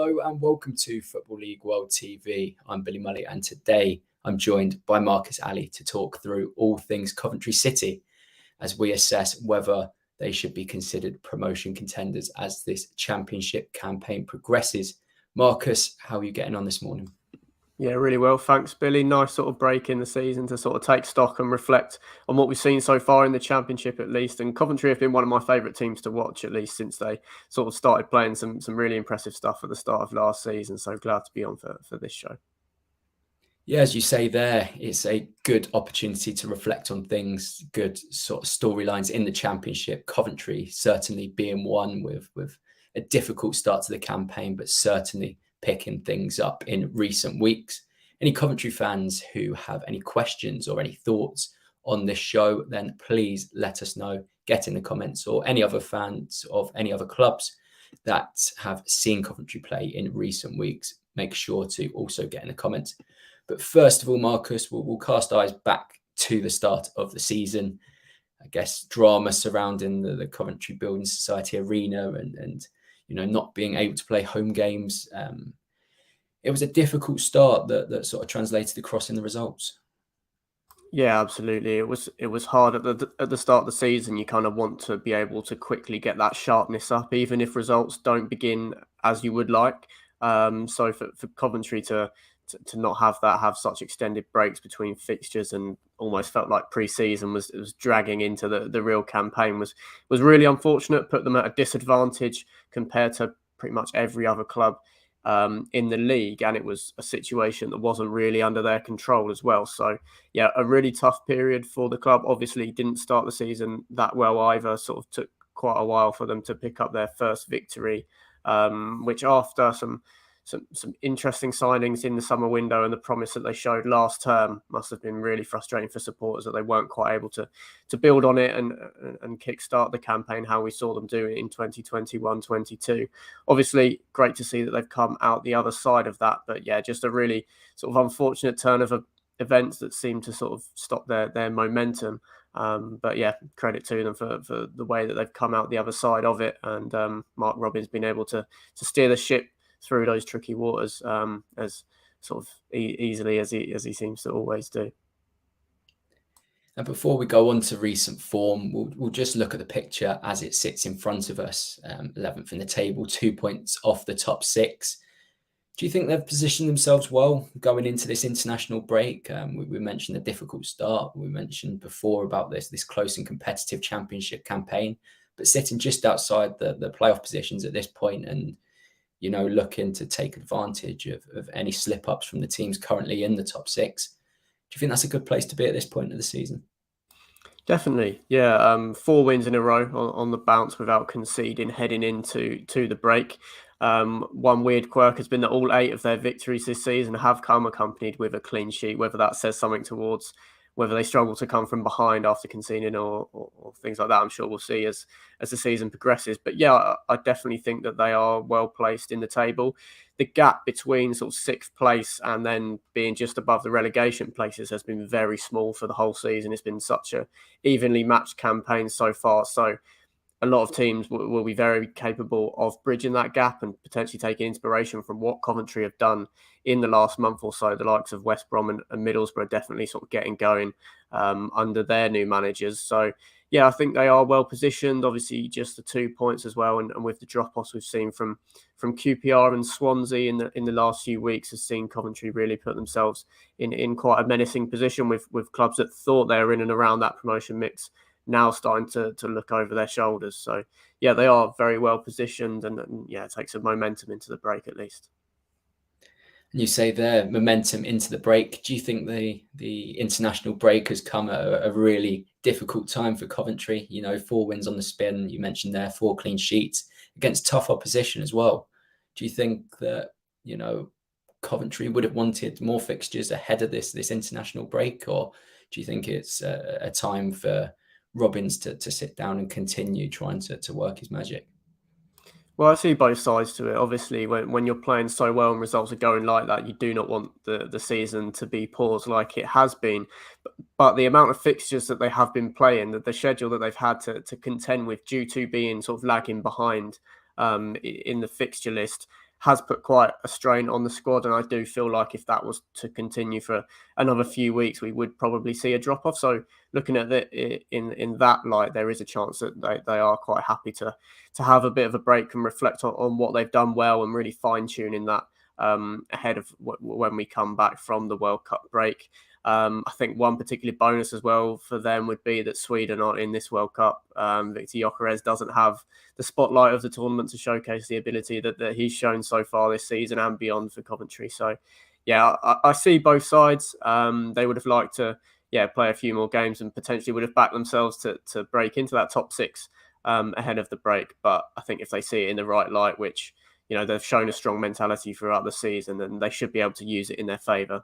Hello and welcome to Football League World TV. I'm Billy Mulley and today I'm joined by Marcus Ali to talk through all things Coventry City as we assess whether they should be considered promotion contenders as this championship campaign progresses. Marcus, how are you getting on this morning? Yeah, really well. Thanks, Billy. Nice sort of break in the season to sort of take stock and reflect on what we've seen so far in the Championship at least. And Coventry have been one of my favourite teams to watch, at least since they sort of started playing some really impressive stuff at the start of last season. So glad to be on for this show. Yeah, as you say there, it's a good opportunity to reflect on things, good sort of storylines in the Championship. Coventry certainly being one with a difficult start to the campaign, but certainly picking things up in recent weeks. Any Coventry fans who have any questions or any thoughts on this show, then please let us know. Get in the comments, or any other fans of any other clubs that have seen Coventry play in recent weeks, make sure to also get in the comments. But first of all, Marcus, we'll cast eyes back to the start of the season. I guess drama surrounding the Coventry Building Society Arena and not being able to play home games. It was a difficult start that sort of translated across in the results. Yeah, absolutely. It was hard at the start of the season. You kind of want to be able to quickly get that sharpness up, even if results don't begin as you would like. So for Coventry to not have such extended breaks between fixtures and almost felt like pre-season was dragging into the real campaign was really unfortunate. Put them at a disadvantage compared to pretty much every other club in the league, and it was a situation that wasn't really under their control as well. So yeah, a really tough period for the club. Obviously didn't start the season that well either. Sort of took quite a while for them to pick up their first victory, which after some interesting signings in the summer window and the promise that they showed last term must have been really frustrating for supporters that they weren't quite able to build on it and kickstart the campaign how we saw them do it in 2021-22. Obviously, great to see that they've come out the other side of that, but yeah, just a really sort of unfortunate turn of events that seem to sort of stop their momentum. But yeah, credit to them for the way that they've come out the other side of it, and Mark Robins been able to steer the ship through those tricky waters as sort of easily as he seems to always do. And before we go on to recent form, we'll just look at the picture as it sits in front of us. 11th in the table, 2 points off the top six. Do you think they've positioned themselves well going into this international break? We mentioned a difficult start. We mentioned before about this close and competitive championship campaign, but sitting just outside the playoff positions at this point and looking to take advantage of any slip-ups from the teams currently in the top six. Do you think that's a good place to be at this point of the season? Definitely, yeah. 4 wins in a row on the bounce without conceding heading into the break. One weird quirk has been that all 8 of their victories this season have come accompanied with a clean sheet, whether that says something towards whether they struggle to come from behind after conceding or things like that. I'm sure we'll see as the season progresses. But yeah, I definitely think that they are well placed in the table. The gap between sort of 6th place and then being just above the relegation places has been very small for the whole season. It's been such a evenly matched campaign so far. So a lot of teams will be very capable of bridging that gap and potentially taking inspiration from what Coventry have done in the last month or so. The likes of West Brom and Middlesbrough definitely sort of getting going under their new managers. So yeah, I think they are well positioned. Obviously, just the 2 points as well, and with the drop-offs we've seen from QPR and Swansea in the last few weeks, has seen Coventry really put themselves in quite a menacing position with clubs that thought they were in and around that promotion mix now starting to look over their shoulders. So yeah, they are very well positioned, and yeah, it takes some momentum into the break at least. And you say there, momentum into the break. Do you think the international break has come at a really difficult time for Coventry? 4 wins on the spin, you mentioned there, 4 clean sheets against tough opposition as well. Do you think that, Coventry would have wanted more fixtures ahead of this international break, or do you think it's a time for Robins to sit down and continue trying to work his magic? Well, I see both sides to it. Obviously, when you're playing so well and results are going like that, you do not want the season to be paused like it has been. But the amount of fixtures that they have been playing, the schedule that they've had to contend with due to being sort of lagging behind in the fixture list, has put quite a strain on the squad. And I do feel like if that was to continue for another few weeks, we would probably see a drop off. So looking at it in that light, there is a chance that they are quite happy to have a bit of a break and reflect on what they've done well and really fine tuning that ahead of when we come back from the World Cup break. I think one particular bonus as well for them would be that Sweden aren't in this World Cup. Viktor Gyökeres doesn't have the spotlight of the tournament to showcase the ability that he's shown so far this season and beyond for Coventry. So, yeah, I see both sides. They would have liked to, play a few more games and potentially would have backed themselves to break into that top six ahead of the break. But I think if they see it in the right light, which, they've shown a strong mentality throughout the season, then they should be able to use it in their favour.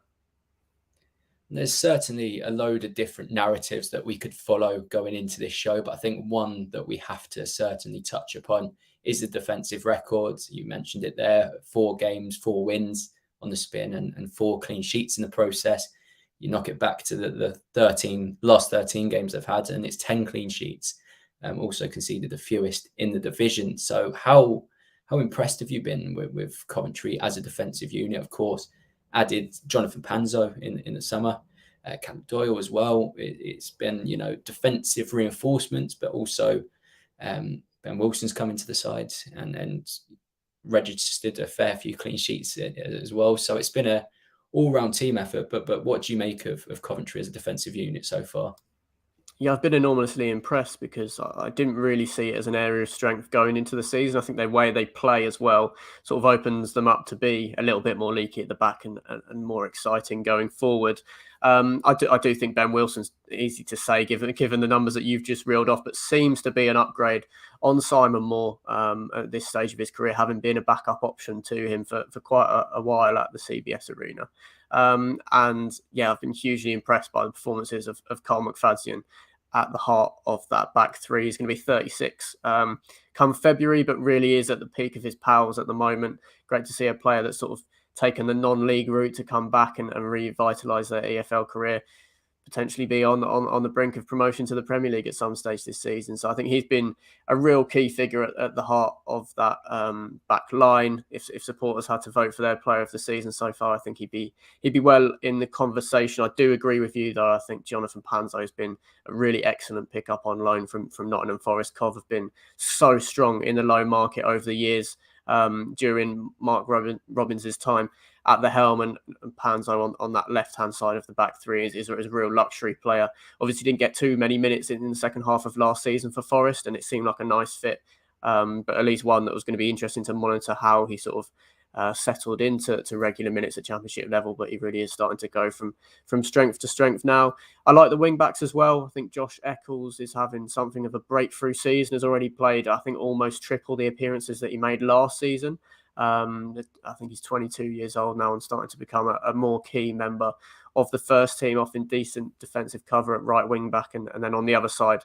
There's certainly a load of different narratives that we could follow going into this show, but I think one that we have to certainly touch upon is the defensive records. You mentioned it there, 4 games, 4 wins on the spin and 4 clean sheets in the process. You knock it back to the last 13 games they've had, and it's 10 clean sheets. Also conceded the fewest in the division. So how impressed have you been with Coventry as a defensive unit? Of course, added Jonathan Panzo in the summer, Cam Doyle as well. It's been, defensive reinforcements, but also Ben Wilson's coming to the side and registered a fair few clean sheets as well. So it's been a all-round team effort. But what do you make of Coventry as a defensive unit so far? Yeah, I've been enormously impressed because I didn't really see it as an area of strength going into the season. I think the way they play as well sort of opens them up to be a little bit more leaky at the back and more exciting going forward. I do think Ben Wilson's easy to say given the numbers that you've just reeled off, but seems to be an upgrade on Simon Moore at this stage of his career, having been a backup option to him for quite a while at the CBS Arena. And yeah, I've been hugely impressed by the performances of Callum O'Hare at the heart of that back three. He's going to be 36 come February, but really is at the peak of his powers at the moment. Great to see a player that's sort of taken the non-league route to come back and revitalise their EFL career, potentially be on the brink of promotion to the Premier League at some stage this season. So I think he's been a real key figure at the heart of that back line. If supporters had to vote for their player of the season so far, I think he'd be well in the conversation. I do agree with you though. I think Jonathan Panzo has been a really excellent pickup on loan from Nottingham Forest. Cov have been so strong in the loan market over the years during Mark Robbins' time at the helm, and Panzo on that left-hand side of the back three is a real luxury player. Obviously didn't get too many minutes in the second half of last season for Forest, and it seemed like a nice fit, but at least one that was going to be interesting to monitor how he sort of settled into regular minutes at championship level. But he really is starting to go from strength to strength now. I like the wing backs as well. I think Josh Eccles is having something of a breakthrough season, has already played, I think, almost triple the appearances that he made last season. I think he's 22 years old now and starting to become a more key member of the first team, offering decent defensive cover at right wing back. And then on the other side,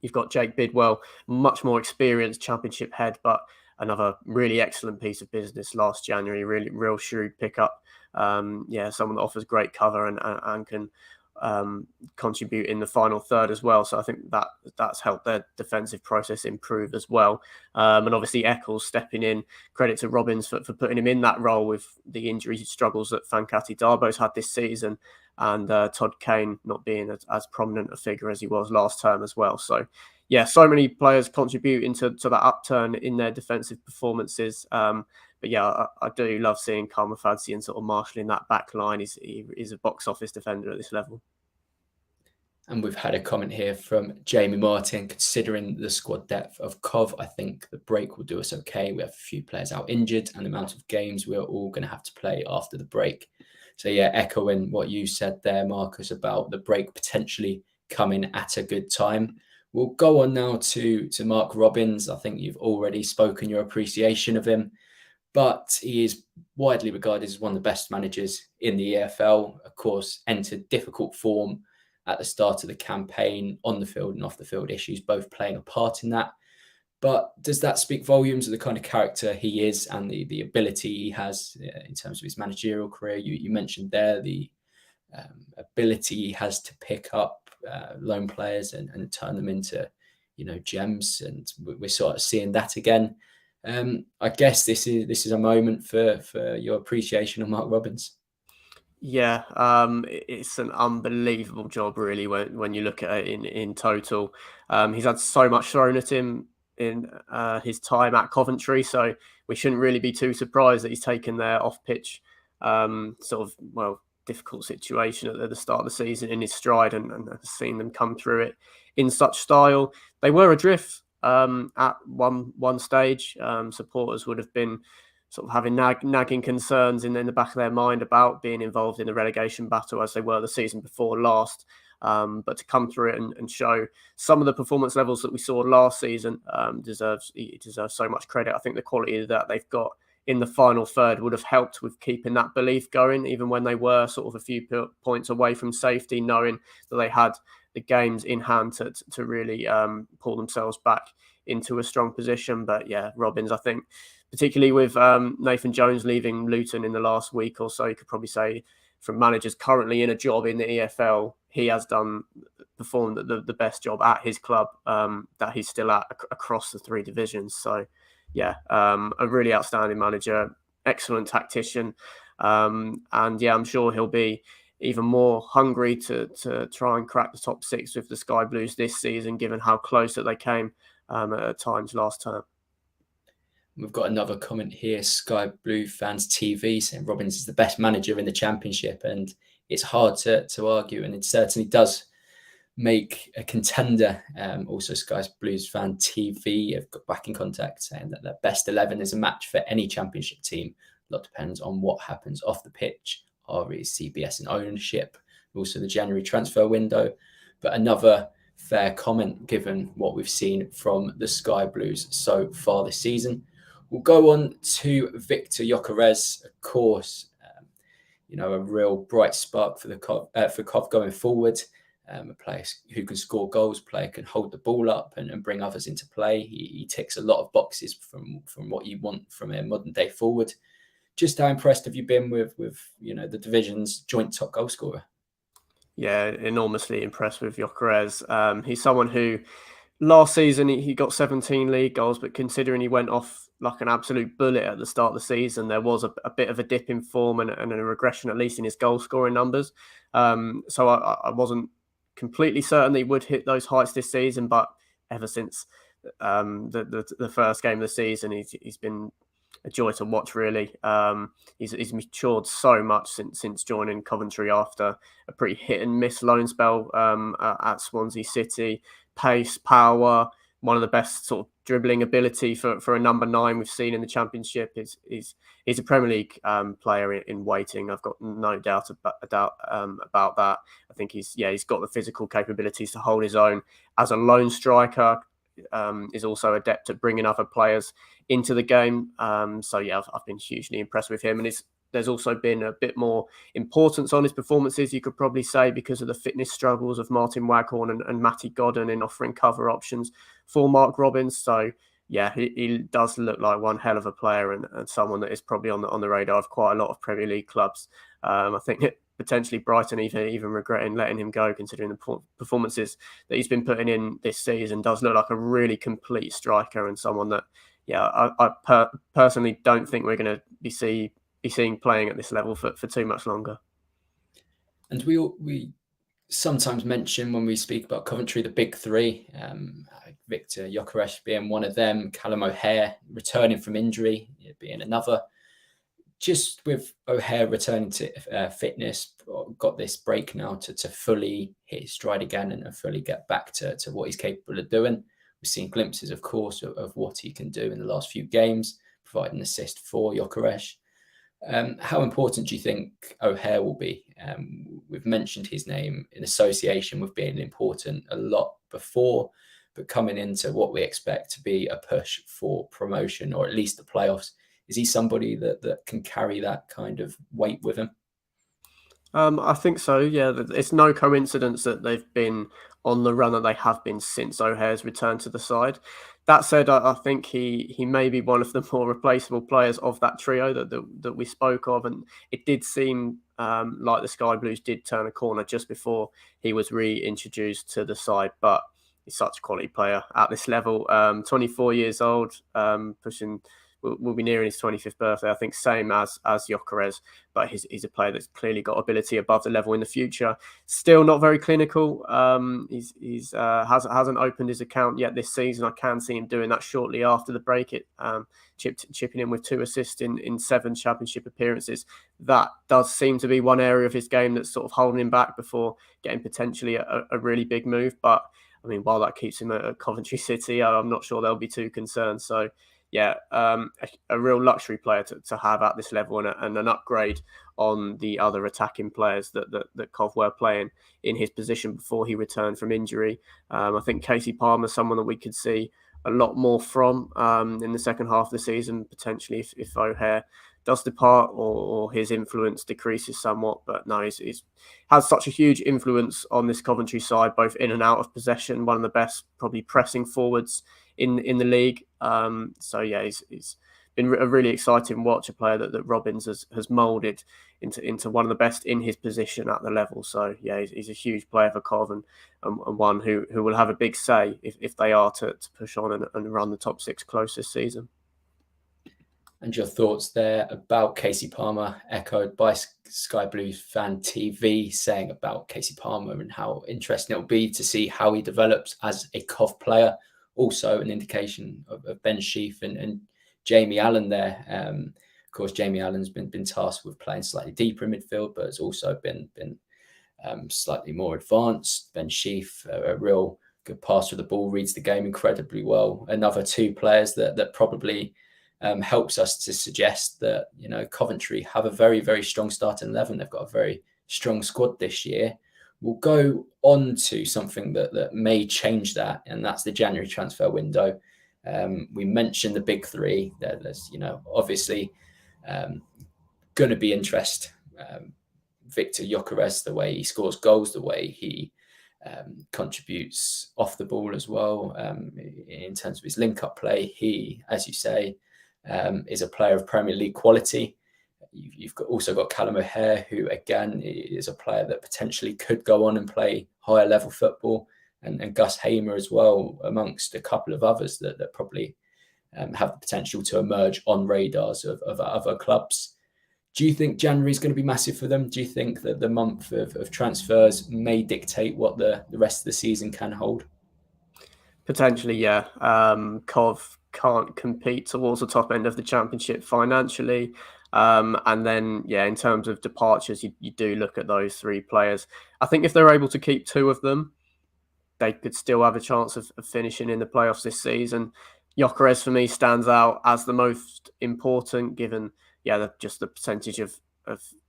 you've got Jake Bidwell, much more experienced championship head, but another really excellent piece of business last January, really real shrewd pickup. Someone that offers great cover and can contribute in the final third as well. So I think that's helped their defensive process improve as well. And obviously Eccles stepping in, credit to Robbins for putting him in that role with the injury struggles that Fankati Darbo's had this season, and Todd Kane not being as prominent a figure as he was last term as well. So yeah, so many players contributing to that upturn in their defensive performances. But yeah, I do love seeing Callum O'Hare and sort of marshalling that back line. He's a box office defender at this level. And we've had a comment here from Jamie Martin. Considering the squad depth of Cov, I think the break will do us okay. We have a few players out injured and the amount of games we're all going to have to play after the break. So yeah, echoing what you said there, Marcus, about the break potentially coming at a good time. We'll go on now to Mark Robbins. I think you've already spoken your appreciation of him, but he is widely regarded as one of the best managers in the EFL. Of course, entered difficult form at the start of the campaign, on the field and off the field issues, both playing a part in that. But does that speak volumes of the kind of character he is and the ability he has in terms of his managerial career? You mentioned there the ability he has to pick up loan players and turn them into, gems. And we're sort of seeing that again. I guess this is a moment for your appreciation of Mark Robins. Yeah, it's an unbelievable job, really, when you look at it in total. He's had so much thrown at him in his time at Coventry, so we shouldn't really be too surprised that he's taken their off-pitch sort of, well, difficult situation at the start of the season in his stride and seen them come through it in such style. They were adrift at one stage. Supporters would have been sort of having nagging concerns in the back of their mind about being involved in the relegation battle as they were the season before last. But to come through it and show some of the performance levels that we saw last season deserves so much credit. I think the quality that they've got in the final third would have helped with keeping that belief going, even when they were sort of a few points away from safety, knowing that they had the games in hand to really pull themselves back into a strong position. But yeah, Robins, I think, particularly with Nathan Jones leaving Luton in the last week or so, you could probably say from managers currently in a job in the EFL, he has performed the best job at his club that he's still at across the three divisions. So yeah, a really outstanding manager, excellent tactician. And yeah, I'm sure he'll be even more hungry to try and crack the top six with the Sky Blues this season, given how close that they came at times last term. We've got another comment here, Sky Blue Fans TV, saying Robins is the best manager in the Championship, and it's hard to argue, and it certainly does make a contender. Also, Sky Blues Fan TV have got back in contact saying that their best 11 is a match for any Championship team. A lot depends on what happens off the pitch, RE, CBS and ownership, also the January transfer window. But another fair comment given what we've seen from the Sky Blues so far this season. We'll go on to Viktor Gyökeres, of course, a real bright spark for Cov going forward. A player who can score goals, player can hold the ball up and bring others into play. He ticks a lot of boxes from what you want from a modern day forward. Just how impressed have you been with the division's joint top goal scorer? Yeah, enormously impressed with Gyökeres. He's someone who last season he got 17 league goals, but considering he went off like an absolute bullet at the start of the season, there was a bit of a dip in form and a regression, at least in his goal scoring numbers. So I wasn't completely certain that he would hit those heights this season, but ever since the first game of the season, he's been a joy to watch, really. He's matured so much since joining Coventry after a pretty hit and miss loan spell at Swansea City. Pace, power, one of the best sort of dribbling ability for a number 9 we've seen in the Championship. He's a Premier League player in waiting. I've got no doubt about that. I think he's got the physical capabilities to hold his own as a lone striker. Is also adept at bringing other players into the game. So yeah, I've been hugely impressed with him, and there's also been a bit more importance on his performances, you could probably say, because of the fitness struggles of Martin Waghorn and Matty Godden in offering cover options for Mark Robins. So yeah, he does look like one hell of a player and someone that is probably on the radar of quite a lot of Premier League clubs. I think potentially Brighton even regretting letting him go, considering the performances that he's been putting in this season. Does look like a really complete striker and someone that, yeah, I personally don't think we're going to be seeing playing at this level for too much longer. And we sometimes mention when we speak about Coventry the big three, Viktor Gyökeres being one of them, Callum O'Hare returning from injury being another. Just with O'Hare returning to fitness, got this break now to fully hit his stride again and fully get back to what he's capable of doing. We've seen glimpses, of course, of what he can do in the last few games, providing an assist for Gyökeres. How important do you think O'Hare will be? We've mentioned his name in association with being important a lot before, but coming into what we expect to be a push for promotion or at least the playoffs, is he somebody that can carry that kind of weight with him? I think so, yeah. It's no coincidence that they've been on the run that they have been since O'Hare's return to the side. That said, I think he may be one of the more replaceable players of that trio that we spoke of, and it did seem like the Sky Blues did turn a corner just before he was reintroduced to the side. But he's such a quality player at this level. 24 years old, pushing. Will be nearing his 25th birthday, I think, same as Gyökeres, but he's a player that's clearly got ability above the level in the future. Still not very clinical. He's hasn't opened his account yet this season. I can see him doing that shortly after the break. Chipping in with 2 assists in 7 championship appearances. That does seem to be one area of his game that's sort of holding him back before getting potentially a really big move. But I mean, while that keeps him at Coventry City, I'm not sure they'll be too concerned. So yeah, a real luxury player to have at this level, and an upgrade on the other attacking players that Cov were playing in his position before he returned from injury. I think Casey Palmer is someone that we could see a lot more from in the second half of the season, potentially if O'Hare does depart or his influence decreases somewhat. But no, he's has such a huge influence on this Coventry side, both in and out of possession. One of the best, probably pressing forwards in the league. So yeah, he's been a really exciting watch, a player that Robins has moulded into one of the best in his position at the level. So yeah, he's a huge player for Cov, and one who will have a big say if they are to push on and run the top 6 close this season. And your thoughts there about Casey Palmer, echoed by Sky Blues Fan TV, saying about Casey Palmer and how interesting it will be to see how he develops as a Cov player. Also an indication of Ben Sheaf and Jamie Allen there. Of course, Jamie Allen's been tasked with playing slightly deeper in midfield, but has also been slightly more advanced. Ben Sheaf, a real good passer of the ball, reads the game incredibly well. Another 2 players that probably helps us to suggest that, you know, Coventry have a very, very strong starting 11. They've got a very strong squad this year. We'll go on to something that may change that, and that's the January transfer window. We mentioned the big 3. There's, you know, obviously going to be interest. Viktor Gyökeres, the way he scores goals, the way he contributes off the ball as well, in terms of his link-up play. He, as you say, is a player of Premier League quality. You've also got Callum O'Hare, who again is a player that potentially could go on and play higher level football, and Gus Hamer as well, amongst a couple of others that probably have the potential to emerge on radars of other clubs. Do you think January is going to be massive for them? Do you think that the month of transfers may dictate what the rest of the season can hold? Potentially, yeah. Cov can't compete towards the top end of the championship financially. And then, yeah, in terms of departures, you do look at those 3 players. I think if they're able to keep 2 of them, they could still have a chance of finishing in the playoffs this season. Gyökeres, for me, stands out as the most important, given, yeah, just the percentage of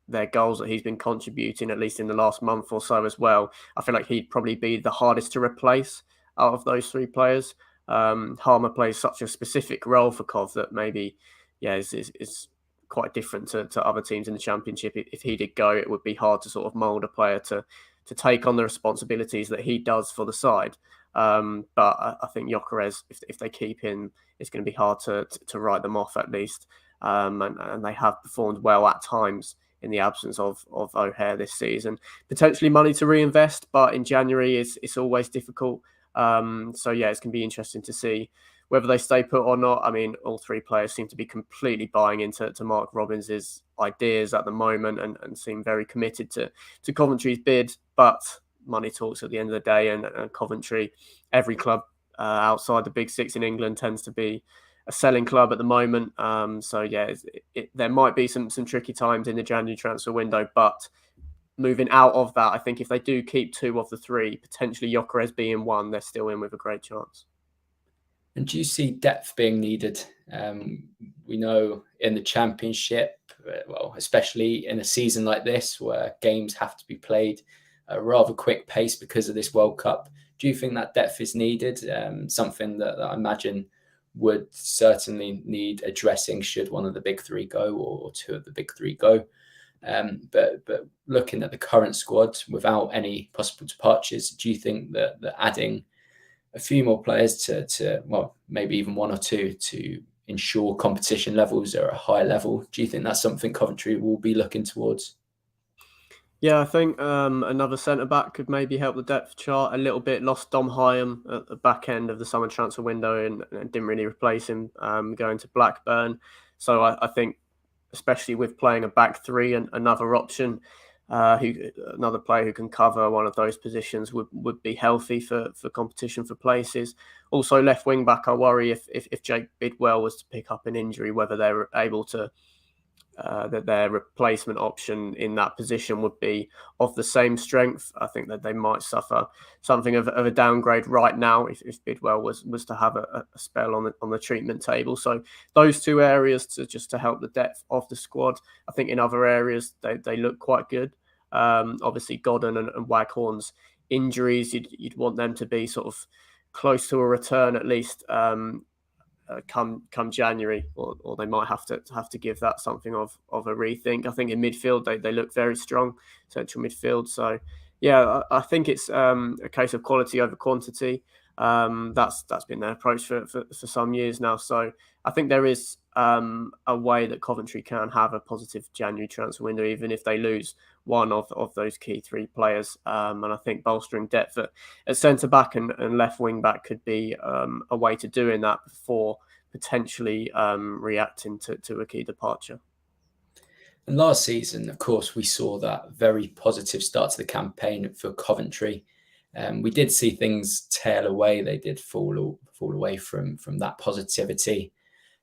their goals that he's been contributing, at least in the last month or so as well. I feel like he'd probably be the hardest to replace out of those 3 players. Harmer plays such a specific role for Cov that maybe, yeah, is quite different to other teams in the Championship. If he did go, it would be hard to sort of mould a player to take on the responsibilities that he does for the side. But I think Gyökeres, if they keep him, it's going to be hard to write them off, at least. And they have performed well at times in the absence of O'Hare this season. Potentially money to reinvest, but in January it's always difficult. So yeah, it's going to be interesting to see whether they stay put or not. I mean, all 3 players seem to be completely buying into Mark Robbins's ideas at the moment, and seem very committed to Coventry's bid. But money talks at the end of the day, and Coventry, every club outside the big 6 in England, tends to be a selling club at the moment. So yeah, there might be some tricky times in the January transfer window, but moving out of that, I think if they do keep 2 of the 3, potentially Gyökeres being 1, they're still in with a great chance. And do you see depth being needed? We know in the Championship, well, especially in a season like this where games have to be played at a rather quick pace because of this World Cup, do you think that depth is needed? Something that I imagine would certainly need addressing should one of the big 3 go, or 2 of the big 3 go. But looking at the current squad without any possible departures, do you think that adding a few more players to well, maybe even 1 or 2 to ensure competition levels are at a high level, do you think that's something Coventry will be looking towards? Yeah, I think another centre back could maybe help the depth chart a little bit. Lost Dom Hyam at the back end of the summer transfer window and didn't really replace him going to Blackburn. So I think, especially with playing a back three and another option, another player who can cover one of those positions would be healthy for competition for places. Also, left wing back, I worry if Jake Bidwell was to pick up an injury, whether they're able to that their replacement option in that position would be of the same strength. I think that they might suffer something of a downgrade right now if Bidwell was to have a spell on the treatment table. So those two areas to help the depth of the squad. I think in other areas they look quite good. Obviously, Godden and Waghorn's injuries, you'd want them to be sort of close to a return at least. Come January, or they might have to give that something of a rethink. I think in midfield they look very strong, central midfield. So yeah, I think it's a case of quality over quantity. That's been their approach for some years now. So I think there is a way that Coventry can have a positive January transfer window, even if they lose one of those key three players. And I think bolstering depth at centre back and left wing back could be a way to doing that before potentially reacting to a key departure. And last season, of course, we saw that very positive start to the campaign for Coventry. We did see things tail away. They did fall away from that positivity.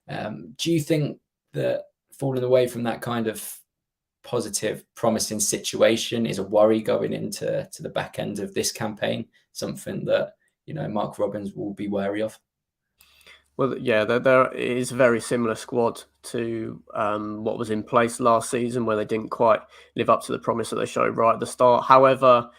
Do you think that falling away from that kind of positive, promising situation is a worry going into the back end of this campaign? Something that, Mark Robins will be wary of? Well, yeah, there is a very similar squad to what was in place last season, where they didn't quite live up to the promise that they showed right at the start. However,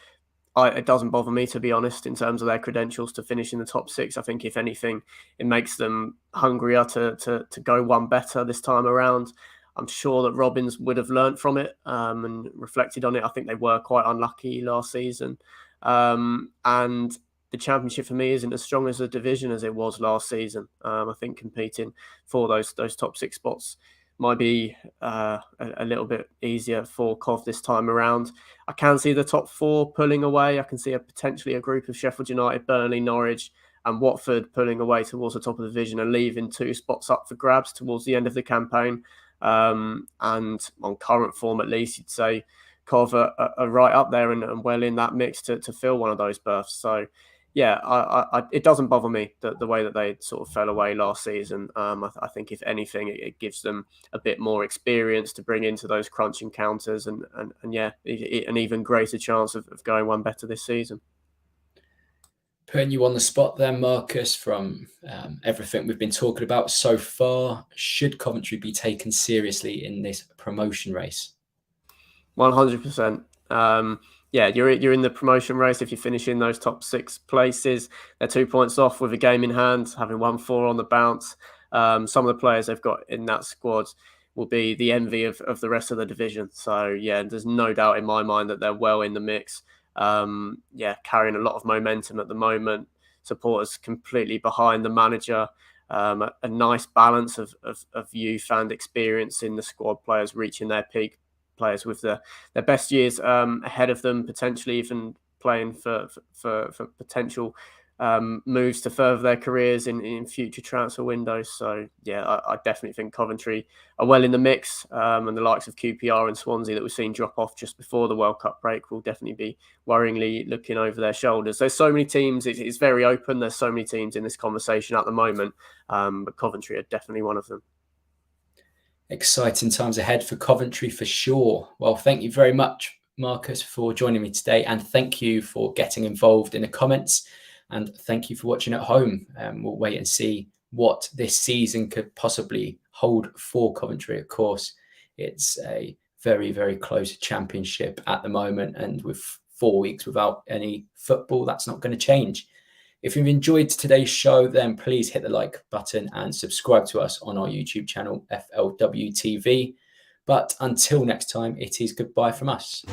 it doesn't bother me, to be honest, in terms of their credentials to finish in the top six. I think, if anything, it makes them hungrier to go one better this time around. I'm sure that Robins would have learnt from it and reflected on it. I think they were quite unlucky last season. And the Championship for me isn't as strong as the division as it was last season. I think competing for those top six spots might be a little bit easier for Cov this time around. I can see the top four pulling away. I can see potentially a group of Sheffield United, Burnley, Norwich and Watford pulling away towards the top of the division and leaving two spots up for grabs towards the end of the campaign. And on current form, at least, you'd say Cov are right up there and well in that mix to fill one of those berths. So yeah, it doesn't bother me the way that they sort of fell away last season. I think, if anything, it gives them a bit more experience to bring into those crunch encounters and yeah, an even greater chance of going one better this season. Putting you on the spot there, Marcus, from everything we've been talking about so far, should Coventry be taken seriously in this promotion race? 100%. Yeah, you're in the promotion race if you finish in those top six places. They're 2 points off with a game in hand, having won 4 on the bounce. Some of the players they've got in that squad will be the envy of the rest of the division. So yeah, there's no doubt in my mind that they're well in the mix. Yeah, carrying a lot of momentum at the moment. Supporters completely behind the manager. A nice balance of youth and experience in the squad, players reaching their peak, players with their best years ahead of them, potentially even playing for potential moves to further their careers in future transfer windows. So yeah, I definitely think Coventry are well in the mix, and the likes of QPR and Swansea that we've seen drop off just before the World Cup break will definitely be worryingly looking over their shoulders. There's so many teams, it's very open. There's so many teams in this conversation at the moment, but Coventry are definitely one of them. Exciting times ahead for Coventry for sure. Well, thank you very much, Marcus, for joining me today, and thank you for getting involved in the comments, and thank you for watching at home. We'll wait and see what this season could possibly hold for Coventry. Of course, it's a very, very close championship at the moment, and with 4 weeks without any football, that's not going to change. If you've enjoyed today's show, then please hit the like button and subscribe to us on our YouTube channel, FLW TV. But until next time, it is goodbye from us.